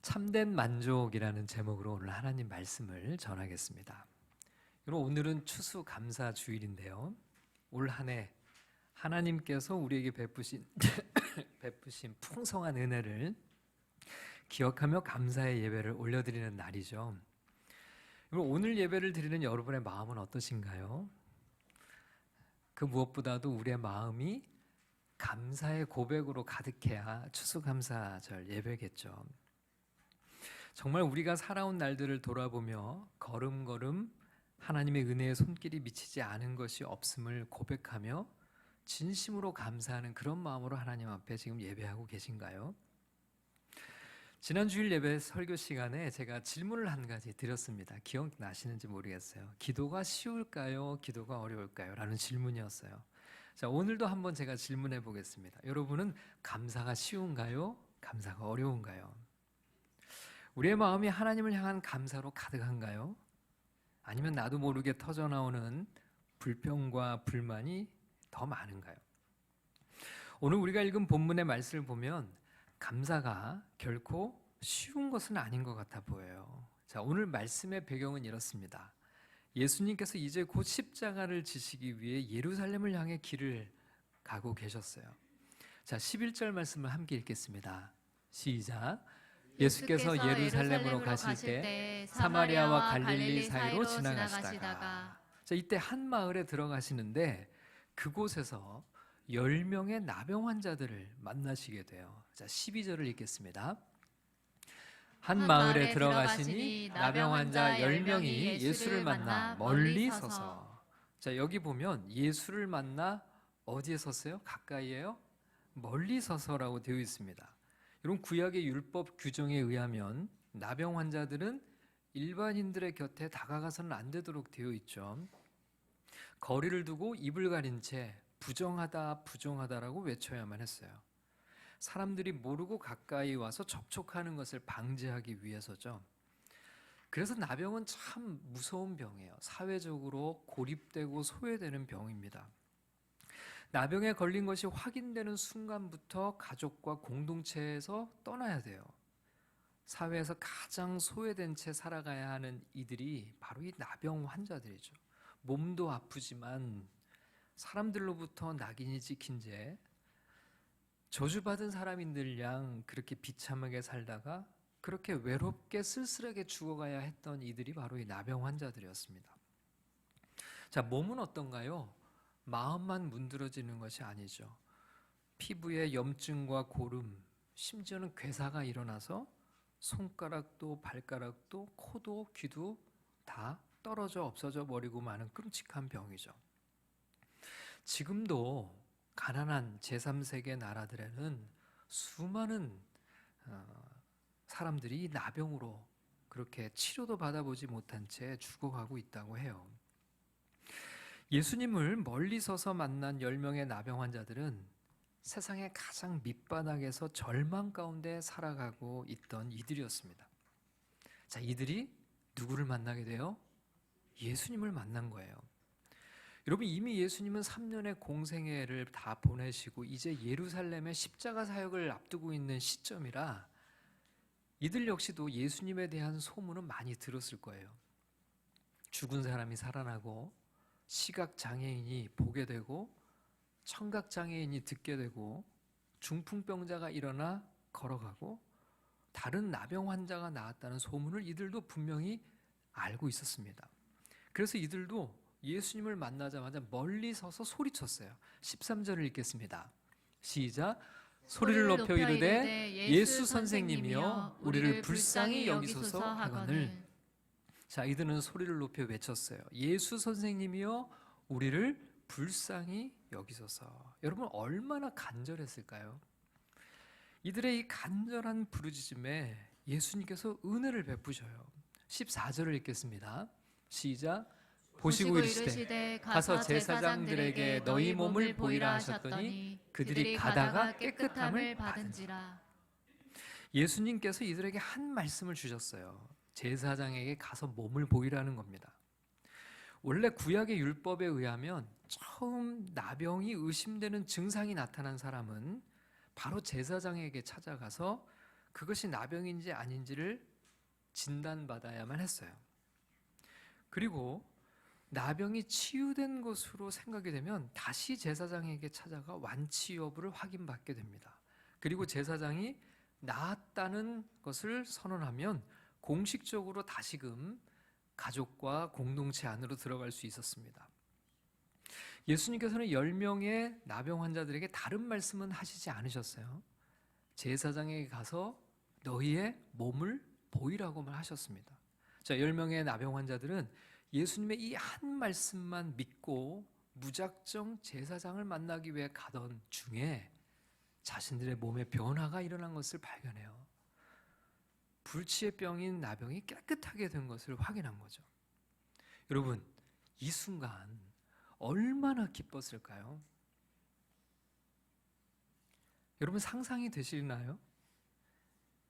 참된 만족이라는 제목으로 오늘 하나님 말씀을 전하겠습니다. 그럼 오늘은 추수감사 주일인데요. 올 한 해 하나님께서 우리에게 베푸신 풍성한 은혜를 기억하며 감사의 예배를 올려드리는 날이죠. 그럼 오늘 예배를 드리는 여러분의 마음은 어떠신가요? 그 무엇보다도 우리의 마음이 감사의 고백으로 가득해야 추수감사절 예배겠죠. 정말 우리가 살아온 날들을 돌아보며 걸음걸음 하나님의 은혜의 손길이 미치지 않은 것이 없음을 고백하며 진심으로 감사하는 그런 마음으로 하나님 앞에 지금 예배하고 계신가요? 지난 주일 예배 설교 시간에 제가 질문을 한 가지 드렸습니다. 기억나시는지 모르겠어요. 기도가 쉬울까요? 기도가 어려울까요? 라는 질문이었어요. 자, 오늘도 한번 제가 질문해 보겠습니다. 여러분은 감사가 쉬운가요? 감사가 어려운가요? 우리의 마음이 하나님을 향한 감사로 가득한가요? 아니면 나도 모르게 터져나오는 불평과 불만이 더 많은가요? 오늘 우리가 읽은 본문의 말씀을 보면 감사가 결코 쉬운 것은 아닌 것 같아 보여요. 자, 오늘 말씀의 배경은 이렇습니다. 예수님께서 이제 곧 십자가를 지시기 위해 예루살렘을 향해 길을 가고 계셨어요. 자, 11절 말씀을 함께 읽겠습니다. 시작. 예수께서 예루살렘으로 가실 때 사마리아와 갈릴리 사이로 지나가시다가 자, 이때 한 마을에 들어가시는데 그곳에서 10명의 나병 환자들을 만나시게 돼요. 자, 12절을 읽겠습니다. 한 마을에 들어가시니 나병 환자 10명이 예수를 만나 멀리 서서. 자, 여기 보면 예수를 만나 어디에 섰어요? 가까이에요? 멀리 서서라고 되어 있습니다. 여러분, 구약의 율법 규정에 의하면 나병 환자들은 일반인들의 곁에 다가가서는 안 되도록 되어 있죠. 거리를 두고 입을 가린 채 부정하다 부정하다라고 외쳐야만 했어요. 사람들이 모르고 가까이 와서 접촉하는 것을 방지하기 위해서죠. 그래서 나병은 참 무서운 병이에요. 사회적으로 고립되고 소외되는 병입니다. 나병에 걸린 것이 확인되는 순간부터 가족과 공동체에서 떠나야 돼요. 사회에서 가장 소외된 채 살아가야 하는 이들이 바로 이 나병 환자들이죠. 몸도 아프지만 사람들로부터 낙인이 찍힌 채 저주받은 사람인들 양 그렇게 비참하게 살다가 그렇게 외롭게 쓸쓸하게 죽어가야 했던 이들이 바로 이 나병 환자들이었습니다. 자, 몸은 어떤가요? 마음만 문드러지는 것이 아니죠. 피부에 염증과 고름, 심지어는 괴사가 일어나서 손가락도 발가락도 코도 귀도 다 떨어져 없어져 버리고 마는 끔찍한 병이죠. 지금도 가난한 제3세계 나라들에는 수많은 사람들이 나병으로 그렇게 치료도 받아보지 못한 채 죽어가고 있다고 해요. 예수님을 멀리 서서 만난 10명의 나병 환자들은 세상의 가장 밑바닥에서 절망 가운데 살아가고 있던 이들이었습니다. 자, 이들이 누구를 만나게 돼요? 예수님을 만난 거예요. 여러분, 이미 예수님은 3년의 공생애를 다 보내시고 이제 예루살렘의 십자가 사역을 앞두고 있는 시점이라 이들 역시도 예수님에 대한 소문은 많이 들었을 거예요. 죽은 사람이 살아나고 시각장애인이 보게 되고 청각장애인이 듣게 되고 중풍병자가 일어나 걸어가고 다른 나병 환자가 나았다는 소문을 이들도 분명히 알고 있었습니다. 그래서 이들도 예수님을 만나자마자 멀리 서서 소리쳤어요. 13절을 읽겠습니다. 시작. 소리를 높여 이르되 예수 선생님이여 우리를 불쌍히 여기소서 하거늘. 자, 이들은 소리를 높여 외쳤어요. 예수 선생님이여 우리를 불쌍히 여기소서. 여러분, 얼마나 간절했을까요? 이들의 이 간절한 부르짖음에 예수님께서 은혜를 베푸셔요. 14절을 읽겠습니다. 시작. 보시고 이르시되 가서 제사장들에게 너희 몸을 보이라 하셨더니 그들이 가다가 깨끗함을 받은지라. 예수님께서 이들에게 한 말씀을 주셨어요. 제사장에게 가서 몸을 보이라는 겁니다. 원래 구약의 율법에 의하면 처음 나병이 의심되는 증상이 나타난 사람은 바로 제사장에게 찾아가서 그것이 나병인지 아닌지를 진단받아야만 했어요. 그리고 나병이 치유된 것으로 생각이 되면 다시 제사장에게 찾아가 완치 여부를 확인받게 됩니다. 그리고 제사장이 나았다는 것을 선언하면 공식적으로 다시금 가족과 공동체 안으로 들어갈 수 있었습니다. 예수님께서는 10명의 나병 환자들에게 다른 말씀은 하시지 않으셨어요. 제사장에게 가서 너희의 몸을 보이라고만 하셨습니다. 자, 10명의 나병 환자들은 예수님의 이 한 말씀만 믿고 무작정 제사장을 만나기 위해 가던 중에 자신들의 몸에 변화가 일어난 것을 발견해요. 불치의 병인 나병이 깨끗하게 된 것을 확인한 거죠. 여러분, 이 순간 얼마나 기뻤을까요? 여러분 상상이 되시나요?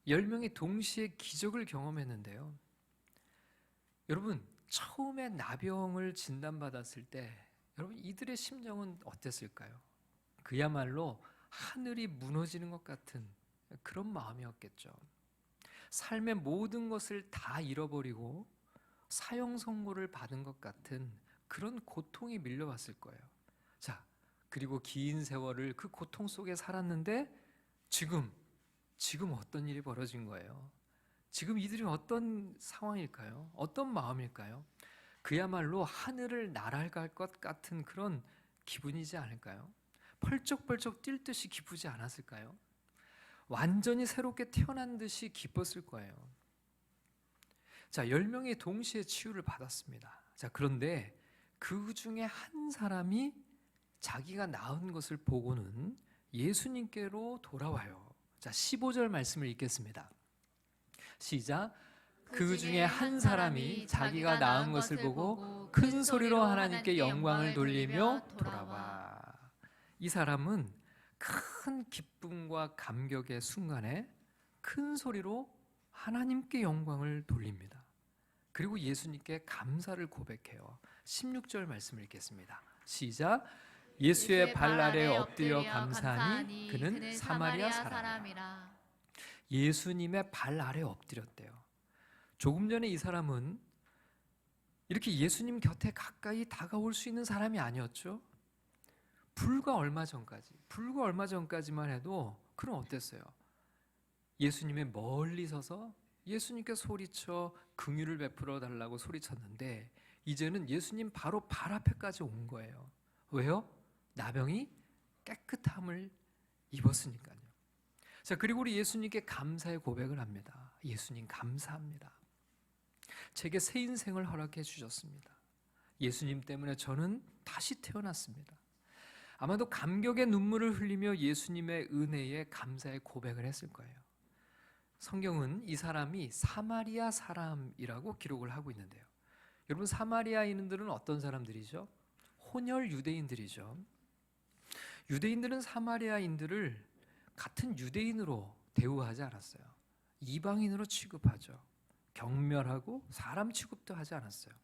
10명이 동시에 기적을 경험했는데요. 여러분 처음에 나병을 진단받았을 때 여러분 이들의 심정은 어땠을까요? 그야말로 하늘이 무너지는 것 같은 그런 마음이었겠죠. 삶의 모든 것을 다 잃어버리고 사형 선고를 받은 것 같은 그런 고통이 밀려왔을 거예요. 자, 그리고 긴 세월을 그 고통 속에 살았는데 지금 어떤 일이 벌어진 거예요? 지금 이들이 어떤 상황일까요? 어떤 마음일까요? 그야말로 하늘을 날아갈 것 같은 그런 기분이지 않을까요? 펄쩍펄쩍 뛸 듯이 기쁘지 않았을까요? 완전히 새롭게 태어난 듯이 기뻤을 거예요. 자, 10명이 동시에 치유를 받았습니다. 자, 그런데 그 중에 한 사람이 자기가 나은 것을 보고는 예수님께로 돌아와요. 자, 15절 말씀을 읽겠습니다. 시작. 그 중에 한 사람이 자기가 나은 것을 보고 큰 소리로 하나님께 영광을 돌리며 돌아와. 이 사람은 큰 기쁨과 감격의 순간에 큰 소리로 하나님께 영광을 돌립니다. 그리고 예수님께 감사를 고백해요. 16절 말씀을 읽겠습니다. 시작. 예수의 발 아래 엎드려 감사하니 그는 사마리아 사람이라. 예수님의 발 아래 엎드렸대요. 조금 전에 이 사람은 이렇게 예수님 곁에 가까이 다가올 수 있는 사람이 아니었죠. 불과 얼마 전까지만 해도 그럼 어땠어요? 예수님의 멀리 서서 예수님께 소리쳐 긍휼을 베풀어 달라고 소리쳤는데 이제는 예수님 바로 발 앞에까지 온 거예요. 왜요? 나병이 깨끗함을 입었으니까요. 자, 그리고 우리 예수님께 감사의 고백을 합니다. 예수님 감사합니다. 제게 새 인생을 허락해 주셨습니다. 예수님 때문에 저는 다시 태어났습니다. 아마도 감격의 눈물을 흘리며 예수님의 은혜에 감사의 고백을 했을 거예요. 성경은 이 사람이 사마리아 사람이라고 기록을 하고 있는데요. 여러분 사마리아인들은 어떤 사람들이죠? 혼혈 유대인들이죠. 유대인들은 사마리아인들을 같은 유대인으로 대우하지 않았어요. 이방인으로 취급하죠. 경멸하고 사람 취급도 하지 않았어요.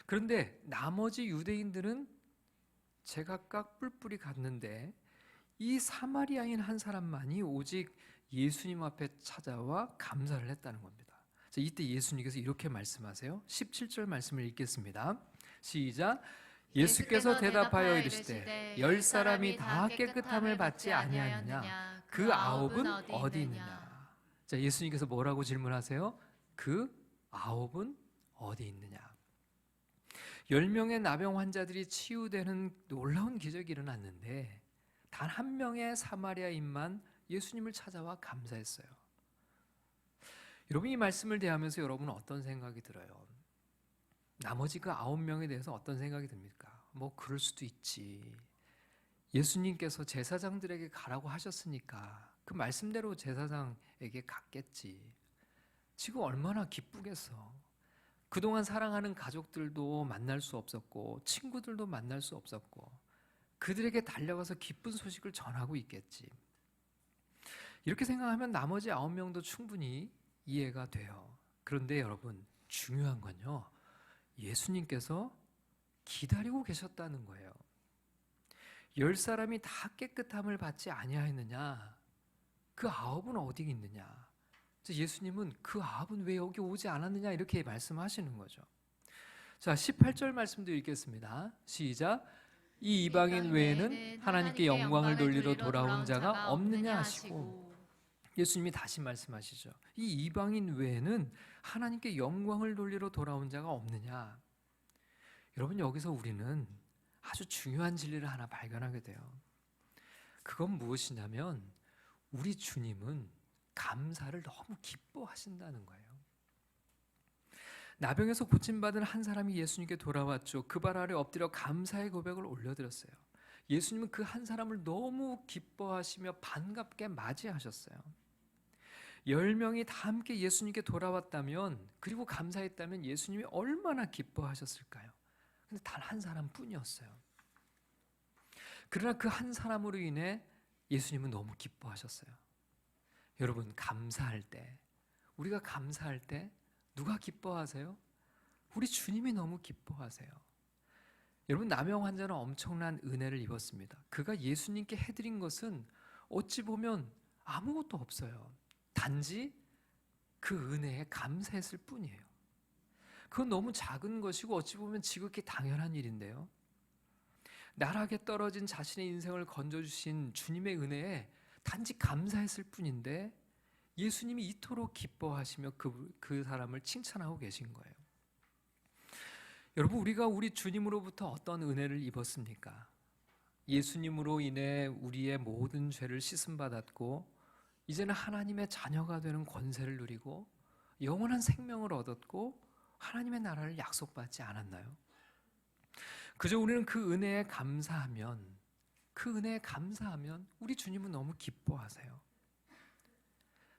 그런데 나머지 유대인들은 제각각 뿔뿔이 갔는데 이 사마리아인 한 사람만이 오직 예수님 앞에 찾아와 감사를 했다는 겁니다. 자, 이때 예수님께서 이렇게 말씀하세요. 17절 말씀을 읽겠습니다. 시작. 예수께서 대답하여 이르시되 10사람이 다 깨끗함을 받지 아니하느냐 그 9은 어디 있느냐. 자, 예수님께서 뭐라고 질문하세요? 그 9은 어디 있느냐. 10명의 나병 환자들이 치유되는 놀라운 기적이 일어났는데 단 한 명의 사마리아인만 예수님을 찾아와 감사했어요. 여러분 이 말씀을 대하면서 여러분은 어떤 생각이 들어요? 나머지 그 9명에 대해서 어떤 생각이 듭니까? 뭐 그럴 수도 있지. 예수님께서 제사장들에게 가라고 하셨으니까 그 말씀대로 제사장에게 갔겠지. 지금 얼마나 기쁘겠어. 그동안 사랑하는 가족들도 만날 수 없었고 친구들도 만날 수 없었고 그들에게 달려가서 기쁜 소식을 전하고 있겠지. 이렇게 생각하면 나머지 9명도 충분히 이해가 돼요. 그런데 여러분 중요한 건요. 예수님께서 기다리고 계셨다는 거예요. 10사람이 다 깨끗함을 받지 아니하였느냐? 그 아합은 어디 있느냐? 예수님은 그 아합은 왜 여기 오지 않았느냐 이렇게 말씀하시는 거죠. 자, 18절 말씀도 읽겠습니다. 시작. 이 이방인 외에는 하나님께 영광을 돌리러 돌아온 자가 없느냐 하시고, 예수님이 다시 말씀하시죠. 이 이방인 외에는 하나님께 영광을 돌리러 돌아온 자가 없느냐. 여러분, 여기서 우리는 아주 중요한 진리를 하나 발견하게 돼요. 그건 무엇이냐면 우리 주님은 감사를 너무 기뻐하신다는 거예요. 나병에서 고침받은 한 사람이 예수님께 돌아왔죠. 그 발 아래 엎드려 감사의 고백을 올려드렸어요. 예수님은 그 한 사람을 너무 기뻐하시며 반갑게 맞이하셨어요. 10명이 다 함께 예수님께 돌아왔다면, 그리고 감사했다면 예수님이 얼마나 기뻐하셨을까요? 근데 단 한 사람뿐이었어요. 그러나 그 한 사람으로 인해 예수님은 너무 기뻐하셨어요. 여러분, 감사할 때, 우리가 감사할 때 누가 기뻐하세요? 우리 주님이 너무 기뻐하세요. 여러분, 남영 환자는 엄청난 은혜를 입었습니다. 그가 예수님께 해드린 것은 어찌 보면 아무것도 없어요. 단지 그 은혜에 감사했을 뿐이에요. 그건 너무 작은 것이고 어찌 보면 지극히 당연한 일인데요. 나락에 떨어진 자신의 인생을 건져주신 주님의 은혜에 단지 감사했을 뿐인데 예수님이 이토록 기뻐하시며 그 사람을 칭찬하고 계신 거예요. 여러분, 우리가 우리 주님으로부터 어떤 은혜를 입었습니까? 예수님으로 인해 우리의 모든 죄를 씻음받았고 이제는 하나님의 자녀가 되는 권세를 누리고 영원한 생명을 얻었고 하나님의 나라를 약속받지 않았나요? 그저 우리는 그 은혜에 감사하면 우리 주님은 너무 기뻐하세요.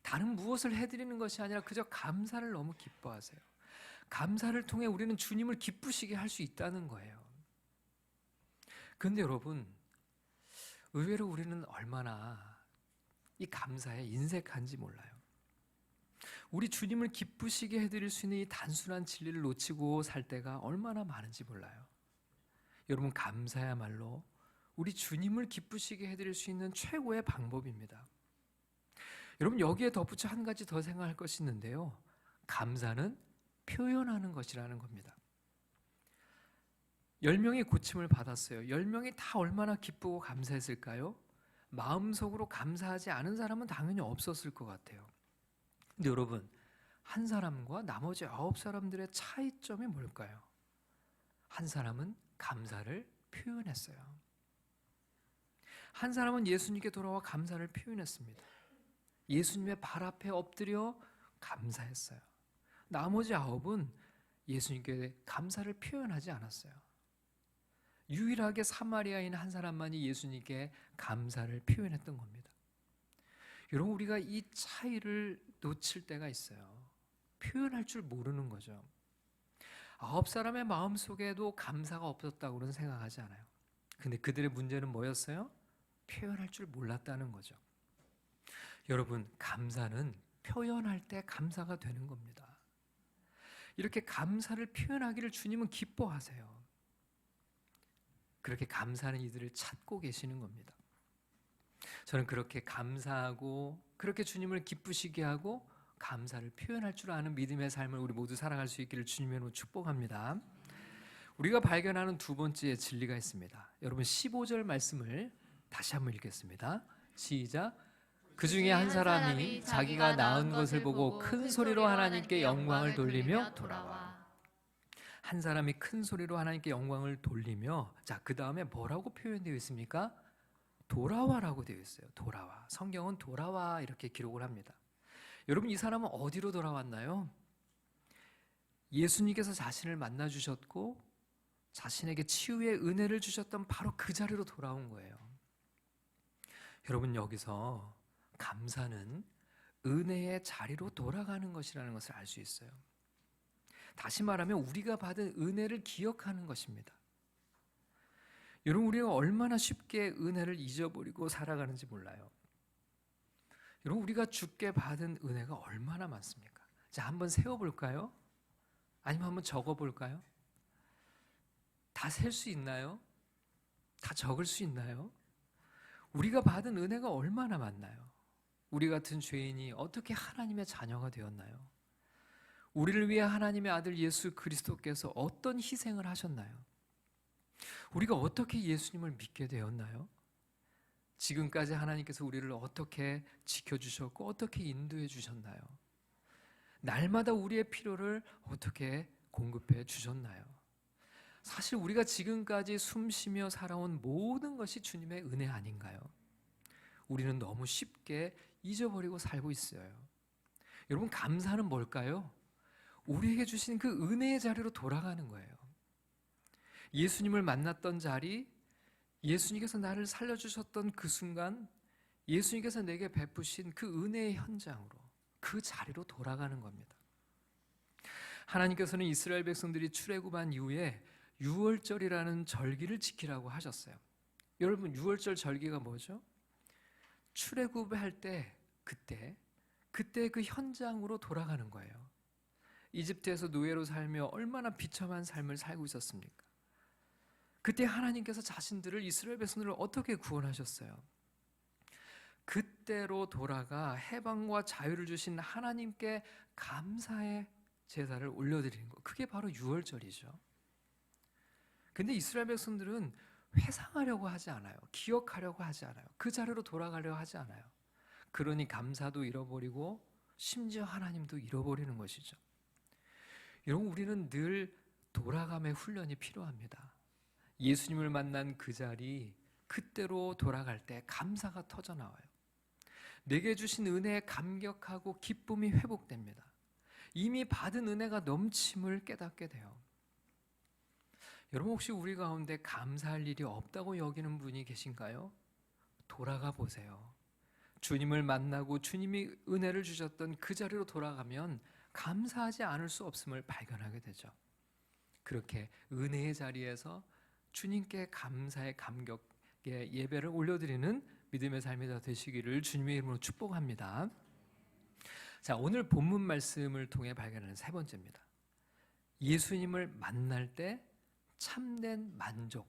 다른 무엇을 해드리는 것이 아니라 그저 감사를 너무 기뻐하세요. 감사를 통해 우리는 주님을 기쁘시게 할 수 있다는 거예요. 그런데 여러분, 의외로 우리는 얼마나 이 감사에 인색한지 몰라요. 우리 주님을 기쁘시게 해드릴 수 있는 이 단순한 진리를 놓치고 살 때가 얼마나 많은지 몰라요. 여러분, 감사야말로 우리 주님을 기쁘시게 해드릴 수 있는 최고의 방법입니다. 여러분, 여기에 덧붙여 한 가지 더 생각할 것이 있는데요. 감사는 표현하는 것이라는 겁니다. 10명이 고침을 받았어요. 10명이 다 얼마나 기쁘고 감사했을까요? 마음속으로 감사하지 않은 사람은 당연히 없었을 것 같아요. 근데 여러분, 한 사람과 나머지 9사람들의 차이점이 뭘까요? 한 사람은 감사를 표현했어요. 한 사람은 예수님께 돌아와 감사를 표현했습니다. 예수님의 발 앞에 엎드려 감사했어요. 나머지 9은 예수님께 감사를 표현하지 않았어요. 유일하게 사마리아인 한 사람만이 예수님께 감사를 표현했던 겁니다. 여러분, 우리가 이 차이를 놓칠 때가 있어요. 표현할 줄 모르는 거죠. 9사람의 마음속에도 감사가 없었다고는 생각하지 않아요. 근데 그들의 문제는 뭐였어요? 표현할 줄 몰랐다는 거죠. 여러분, 감사는 표현할 때 감사가 되는 겁니다. 이렇게 감사를 표현하기를 주님은 기뻐하세요. 그렇게 감사하는 이들을 찾고 계시는 겁니다. 저는 그렇게 감사하고 그렇게 주님을 기쁘시게 하고 감사를 표현할 줄 아는 믿음의 삶을 우리 모두 살아갈 수 있기를 주님의 이름으로 축복합니다. 우리가 발견하는 두 번째 진리가 있습니다. 여러분, 15절 말씀을 다시 한번 읽겠습니다. 시작. 그 중에 한 사람이 자기가 낳은 것을 보고 큰 소리로 하나님께 영광을 돌리며 돌아와. 한 사람이 큰 소리로 하나님께 영광을 돌리며, 자, 그 다음에 뭐라고 표현되어 있습니까? 돌아와라고 되어 있어요. 돌아와. 성경은 돌아와 이렇게 기록을 합니다. 여러분, 이 사람은 어디로 돌아왔나요? 예수님께서 자신을 만나 주셨고 자신에게 치유의 은혜를 주셨던 바로 그 자리로 돌아온 거예요. 여러분, 여기서 감사는 은혜의 자리로 돌아가는 것이라는 것을 알 수 있어요. 다시 말하면 우리가 받은 은혜를 기억하는 것입니다. 여러분, 우리가 얼마나 쉽게 은혜를 잊어버리고 살아가는지 몰라요. 여러분, 우리가 주께 받은 은혜가 얼마나 많습니까? 자, 한번 세어볼까요? 아니면 한번 적어볼까요? 다 셀 수 있나요? 다 적을 수 있나요? 우리가 받은 은혜가 얼마나 많나요? 우리 같은 죄인이 어떻게 하나님의 자녀가 되었나요? 우리를 위해 하나님의 아들 예수 그리스도께서 어떤 희생을 하셨나요? 우리가 어떻게 예수님을 믿게 되었나요? 지금까지 하나님께서 우리를 어떻게 지켜주셨고 어떻게 인도해 주셨나요? 날마다 우리의 필요를 어떻게 공급해 주셨나요? 사실 우리가 지금까지 숨쉬며 살아온 모든 것이 주님의 은혜 아닌가요? 우리는 너무 쉽게 잊어버리고 살고 있어요. 여러분, 감사는 뭘까요? 우리에게 주신 그 은혜의 자리로 돌아가는 거예요. 예수님을 만났던 자리, 예수님께서 나를 살려주셨던 그 순간, 예수님께서 내게 베푸신 그 은혜의 현장으로, 그 자리로 돌아가는 겁니다. 하나님께서는 이스라엘 백성들이 출애굽한 이후에 유월절이라는 절기를 지키라고 하셨어요. 여러분, 유월절 절기가 뭐죠? 출애굽할 때 그때 그 현장으로 돌아가는 거예요. 이집트에서 노예로 살며 얼마나 비참한 삶을 살고 있었습니까? 그때 하나님께서 자신들을, 이스라엘 백성들을 어떻게 구원하셨어요? 그때로 돌아가 해방과 자유를 주신 하나님께 감사의 제사를 올려드리는 것, 그게 바로 유월절이죠. 근데 이스라엘 백성들은 회상하려고 하지 않아요. 기억하려고 하지 않아요. 그 자리로 돌아가려고 하지 않아요. 그러니 감사도 잃어버리고 심지어 하나님도 잃어버리는 것이죠. 여러분, 우리는 늘 돌아감의 훈련이 필요합니다. 예수님을 만난 그 자리, 그때로 돌아갈 때 감사가 터져나와요. 내게 주신 은혜에 감격하고 기쁨이 회복됩니다. 이미 받은 은혜가 넘침을 깨닫게 돼요. 여러분, 혹시 우리 가운데 감사할 일이 없다고 여기는 분이 계신가요? 돌아가 보세요. 주님을 만나고 주님이 은혜를 주셨던 그 자리로 돌아가면 감사하지 않을 수 없음을 발견하게 되죠. 그렇게 은혜의 자리에서 주님께 감사의 감격의 예배를 올려드리는 믿음의 삶이 다 되시기를 주님의 이름으로 축복합니다. 자, 오늘 본문 말씀을 통해 발견하는 세 번째입니다. 예수님을 만날 때 참된 만족,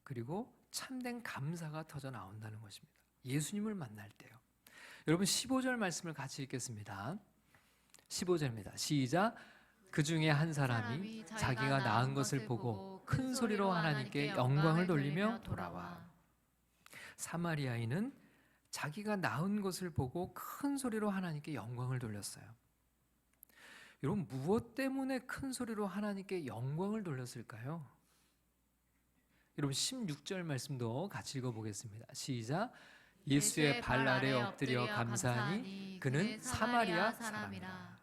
그리고 참된 감사가 터져 나온다는 것입니다. 예수님을 만날 때요. 여러분, 15절 말씀을 같이 읽겠습니다. 15절입니다. 시작. 그 중에 한 사람이 자기가 낳은 것을 보고 큰 소리로 하나님께 영광을 돌리며 돌아와. 사마리아인은 자기가 낳은 것을 보고 큰 소리로 하나님께 영광을 돌렸어요. 여러분, 무엇 때문에 큰 소리로 하나님께 영광을 돌렸을까요? 여러분, 16절 말씀도 같이 읽어보겠습니다. 시작. 예수의 발 아래 엎드려 감사하니 그는 사마리아 사람이라.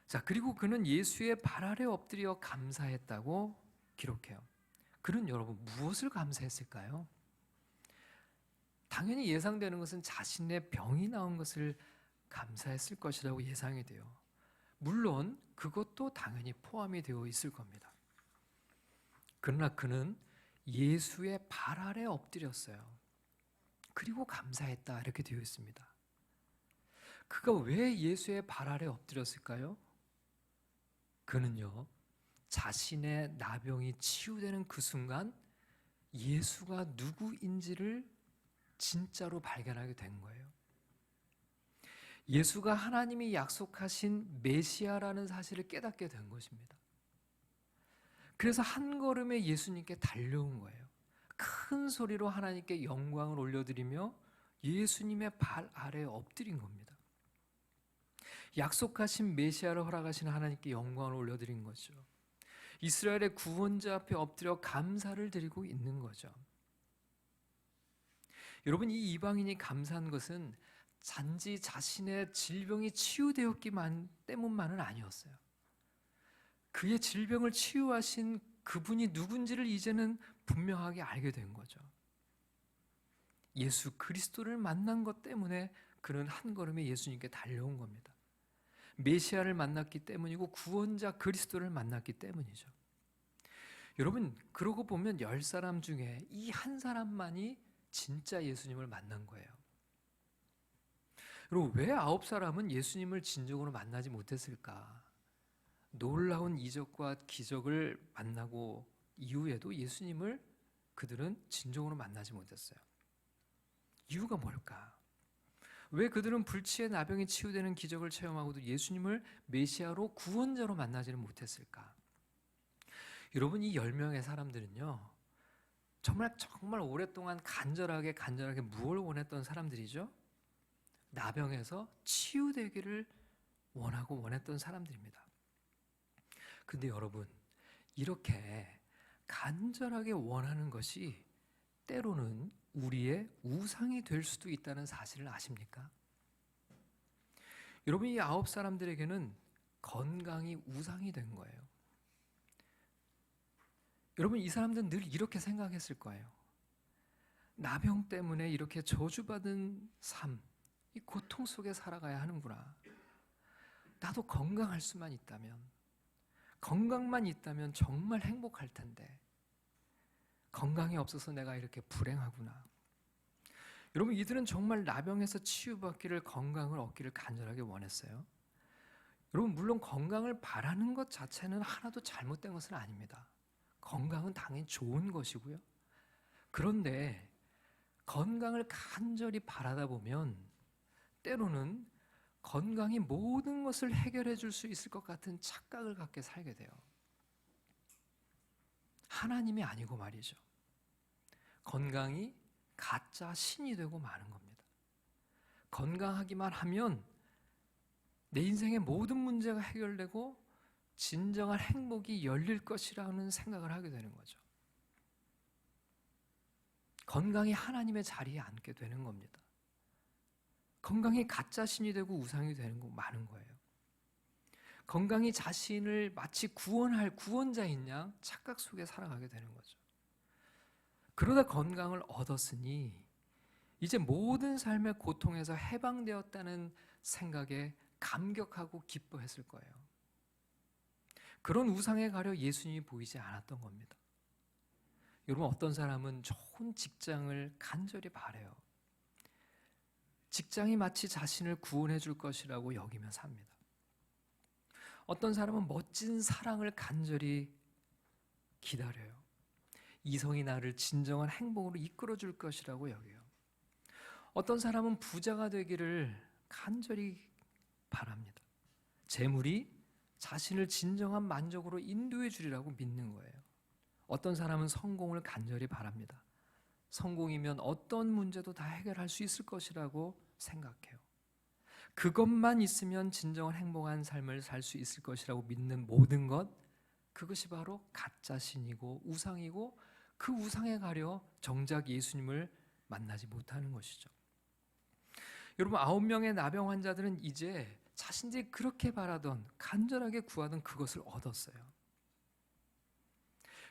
자, 그리고 그는 예수의 발 아래 엎드려 감사했다고 기록해요. 그는 여러분 무엇을 감사했을까요? 당연히 예상되는 것은 자신의 병이 나은 것을 감사했을 것이라고 예상이 돼요. 물론 그것도 당연히 포함이 되어 있을 겁니다. 그러나 그는 예수의 발 아래 엎드렸어요. 그리고 감사했다, 이렇게 되어 있습니다. 그가 왜 예수의 발 아래 엎드렸을까요? 그는요, 자신의 나병이 치유되는 그 순간 예수가 누구인지를 진짜로 발견하게 된 거예요. 예수가 하나님이 약속하신 메시아라는 사실을 깨닫게 된 것입니다. 그래서 한 걸음에 예수님께 달려온 거예요. 큰 소리로 하나님께 영광을 올려드리며 예수님의 발 아래에 엎드린 겁니다. 약속하신 메시아를 허락하신 하나님께 영광을 올려드린 거죠. 이스라엘의 구원자 앞에 엎드려 감사를 드리고 있는 거죠. 여러분, 이 이방인이 감사한 것은 단지 자신의 질병이 치유되었기만 때문만은 아니었어요. 그의 질병을 치유하신 그분이 누군지를 이제는 분명하게 알게 된 거죠. 예수 그리스도를 만난 것 때문에 그는 한 걸음에 예수님께 달려온 겁니다. 메시아를 만났기 때문이고 구원자 그리스도를 만났기 때문이죠. 여러분, 그러고 보면 10사람 중에 이 한 사람만이 진짜 예수님을 만난 거예요. 여러분, 왜 9사람은 예수님을 진정으로 만나지 못했을까? 놀라운 이적과 기적을 만나고 이후에도 예수님을 그들은 진정으로 만나지 못했어요. 이유가 뭘까? 왜 그들은 불치의 나병이 치유되는 기적을 체험하고도 예수님을 메시아로 구원자로 만나지는 못했을까? 여러분, 이 10명의 사람들은요, 정말 오랫동안 간절하게 무엇을 원했던 사람들이죠? 나병에서 치유되기를 원했던 사람들입니다. 근데 여러분, 이렇게 간절하게 원하는 것이 때로는 우리의 우상이 될 수도 있다는 사실을 아십니까? 여러분, 이 9사람들에게는 건강이 우상이 된 거예요. 여러분, 이 사람들은 늘 이렇게 생각했을 거예요. 나병 때문에 이렇게 저주받은 삶, 이 고통 속에 살아가야 하는구나. 나도 건강할 수만 있다면, 건강만 있다면 정말 행복할 텐데 건강이 없어서 내가 이렇게 불행하구나. 여러분, 이들은 정말 나병에서 치유받기를, 건강을 얻기를 간절하게 원했어요. 여러분, 물론 건강을 바라는 것 자체는 하나도 잘못된 것은 아닙니다. 건강은 당연히 좋은 것이고요. 그런데 건강을 간절히 바라다 보면 때로는 건강이 모든 것을 해결해 줄 수 있을 것 같은 착각을 갖게 살게 돼요. 하나님이 아니고 말이죠. 건강이 가짜 신이 되고 마는 겁니다. 건강하기만 하면 내 인생의 모든 문제가 해결되고 진정한 행복이 열릴 것이라는 생각을 하게 되는 거죠. 건강이 하나님의 자리에 앉게 되는 겁니다. 건강이 가짜 신이 되고 우상이 되는 거 많은 거예요. 건강이 자신을 마치 구원할 구원자인 양 착각 속에 살아가게 되는 거죠. 그러다 건강을 얻었으니 이제 모든 삶의 고통에서 해방되었다는 생각에 감격하고 기뻐했을 거예요. 그런 우상에 가려 예수님이 보이지 않았던 겁니다. 여러분, 어떤 사람은 좋은 직장을 간절히 바라요. 직장이 마치 자신을 구원해 줄 것이라고 여기며 삽니다. 어떤 사람은 멋진 사랑을 간절히 기다려요. 이성이 나를 진정한 행복으로 이끌어 줄 것이라고 여겨요. 어떤 사람은 부자가 되기를 간절히 바랍니다. 재물이 자신을 진정한 만족으로 인도해 주리라고 믿는 거예요. 어떤 사람은 성공을 간절히 바랍니다. 성공이면 어떤 문제도 다 해결할 수 있을 것이라고 생각해요. 그것만 있으면 진정한 행복한 삶을 살 수 있을 것이라고 믿는 모든 것, 그것이 바로 가짜 신이고 우상이고 그 우상에 가려 정작 예수님을 만나지 못하는 것이죠. 여러분, 9명의 나병 환자들은 이제 자신들이 그렇게 바라던, 간절하게 구하던 그것을 얻었어요.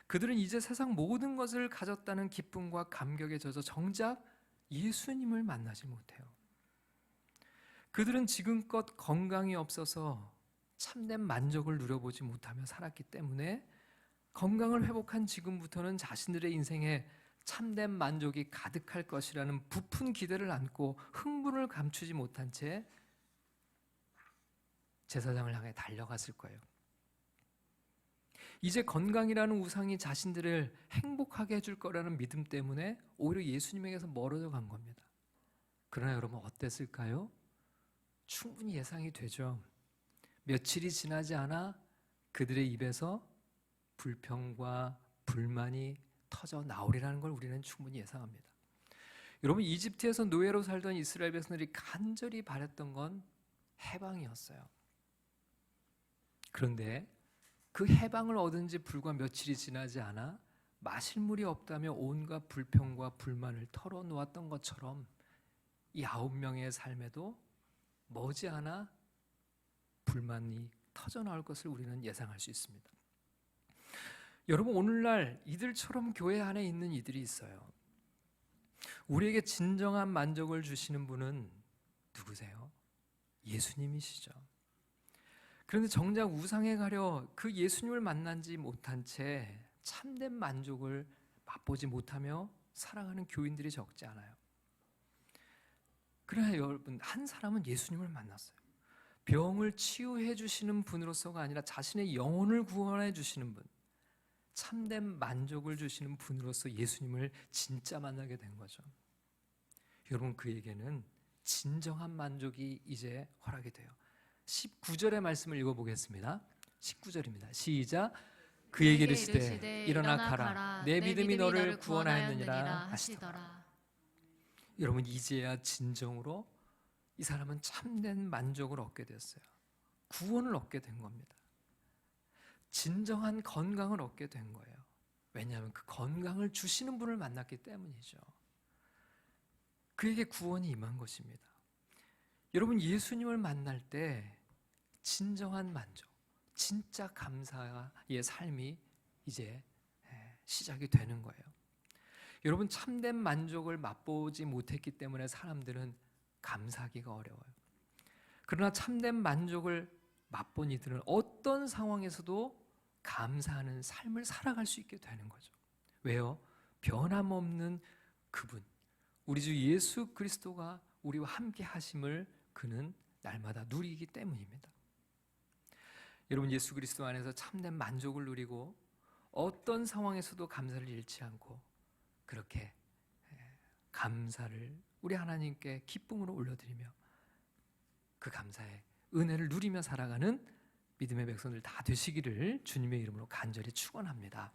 그들은 이제 세상 모든 것을 가졌다는 기쁨과 감격에 젖어 정작 예수님을 만나지 못해요. 그들은 지금껏 건강이 없어서 참된 만족을 누려보지 못하며 살았기 때문에 건강을 회복한 지금부터는 자신들의 인생에 참된 만족이 가득할 것이라는 부푼 기대를 안고 흥분을 감추지 못한 채 제사장을 향해 달려갔을 거예요. 이제 건강이라는 우상이 자신들을 행복하게 해줄 거라는 믿음 때문에 오히려 예수님에게서 멀어져 간 겁니다. 그러나 여러분, 어땠을까요? 충분히 예상이 되죠. 며칠이 지나지 않아 그들의 입에서 불평과 불만이 터져 나오리라는 걸 우리는 충분히 예상합니다. 여러분, 이집트에서 노예로 살던 이스라엘 백성들이 간절히 바랬던 건 해방이었어요. 그런데 그 해방을 얻은 지 불과 며칠이 지나지 않아 마실 물이 없다며 온갖 불평과 불만을 털어놓았던 것처럼 이 9명의 삶에도 머지않아 불만이 터져나올 것을 우리는 예상할 수 있습니다. 여러분, 오늘날 이들처럼 교회 안에 있는 이들이 있어요. 우리에게 진정한 만족을 주시는 분은 누구세요? 예수님이시죠. 그런데 정작 우상에 가려 그 예수님을 만나지 못한 채 참된 만족을 맛보지 못하며 살아가는 교인들이 적지 않아요. 그러나 여러분, 한 사람은 예수님을 만났어요. 병을 치유해 주시는 분으로서가 아니라 자신의 영혼을 구원해 주시는 분, 참된 만족을 주시는 분으로서 예수님을 진짜 만나게 된 거죠. 여러분, 그에게는 진정한 만족이 이제 허락이 돼요. 19절의 말씀을 읽어보겠습니다. 19절입니다. 시작. 그에게 이르시되 일어나 가라. 내 믿음이 너를 구원하였느니라 하시더라. 여러분, 이제야 진정으로 이 사람은 참된 만족을 얻게 됐어요. 구원을 얻게 된 겁니다. 진정한 건강을 얻게 된 거예요. 왜냐하면 그 건강을 주시는 분을 만났기 때문이죠. 그에게 구원이 임한 것입니다. 여러분, 예수님을 만날 때 진정한 만족, 진짜 감사의 삶이 이제 시작이 되는 거예요. 여러분, 참된 만족을 맛보지 못했기 때문에 사람들은 감사하기가 어려워요. 그러나 참된 만족을 맛본 이들은 어떤 상황에서도 감사하는 삶을 살아갈 수 있게 되는 거죠. 왜요? 변함없는 그분, 우리 주 예수 그리스도가 우리와 함께 하심을 그는 날마다 누리기 때문입니다. 여러분, 예수 그리스도 안에서 참된 만족을 누리고 어떤 상황에서도 감사를 잃지 않고 그렇게 감사를 우리 하나님께 기쁨으로 올려드리며 그 감사의 은혜를 누리며 살아가는 믿음의 백성들 다 되시기를 주님의 이름으로 간절히 축원합니다.